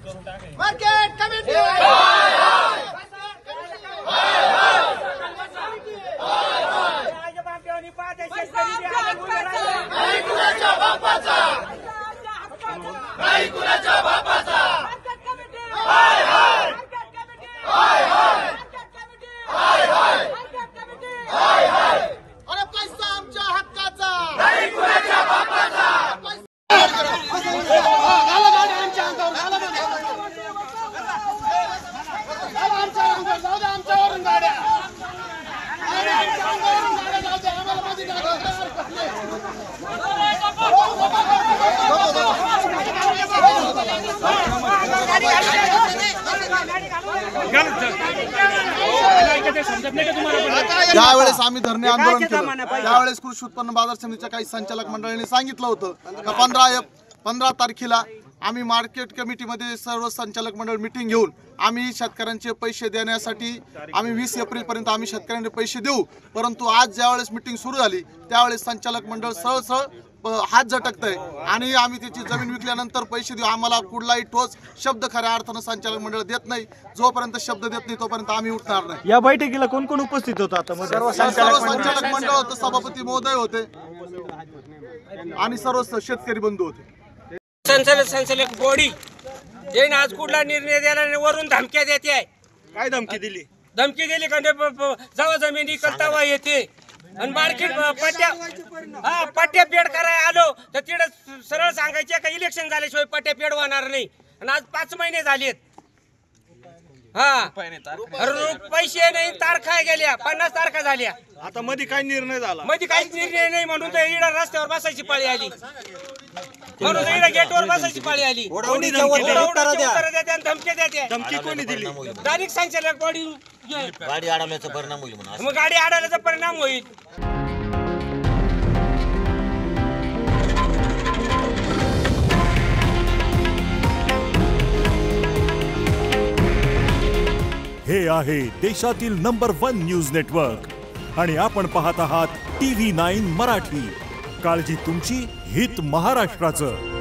Market committee ज्यावेळेस आम्ही धरणे आंदोलन केलं त्यावेळेस कृषी उत्पन्न बाजार समितीच्या काही संचालक मंडळांनी सांगितलं होतं का 15 तारखेला आम्ही मार्केट कमिटीमध्ये सर्व संचालक मंडळ मीटिंग घेऊन आम्ही शेतकऱ्यांचे पैसे देण्यासाठी आम्ही 20 एप्रिलपर्यंत आम्ही शेतकऱ्यांना पैसे देऊ। परंतु आज ज्यावेळेस मीटिंग सुरू झाली त्यावेळेस संचालक मंडळ सरळ हात झटकतंय आणि आम्ही त्याची जमीन विकल्यानंतर पैसे देऊ। आम्हाला कुठलाही ठोस शब्द खऱ्या अर्थानं संचालक मंडळ देत नाही। जोपर्यंत शब्द देत नाही तोपर्यंत आम्ही उठणार नाही। या बैठकीला कोण कोण उपस्थित होतं? आता सर्व संचालक मंडळ होतं, सभापती महोदय होते आणि सर्व शेतकरी बंधू होते। संचालक बॉडी येईन आज कुठला निर्णय द्यायला वरून धमक्या देते। काय धमकी दिली? धमकी दिली का जेव्हा जमिनी करतावा येते आणि मार्केट पट्ट्या पेड करायला आलो तर तिकडे सरळ सांगायचे का इलेक्शन झाल्याशिवाय पट्ट्या पेड होणार नाही। आणि आज 5 महिने झालेत, पैसे नाही, तारखा गेल्या, 50 तारखा झाल्या। आता मध्ये काय निर्णय झाला? मध्ये काहीच निर्णय नाही म्हणून तर इकडे रस्त्यावर बसायची पाळी आली, म्हणून इकडे गेटवर बसायची पाळी आली। धमकी देते। धमकी कोणी दिली? डायरेक्ट संचालक बॉडी गाडी अडवण्याचा परिणाम होईल म्हणून। मग गाडी अडवण्याचा परिणाम होईल। हे आहे देशातील नंबर 1 न्यूज नेटवर्क आणि आपण पाहत आहात TV9 मराठी। काळजी तुमची, हित महाराष्ट्राचं।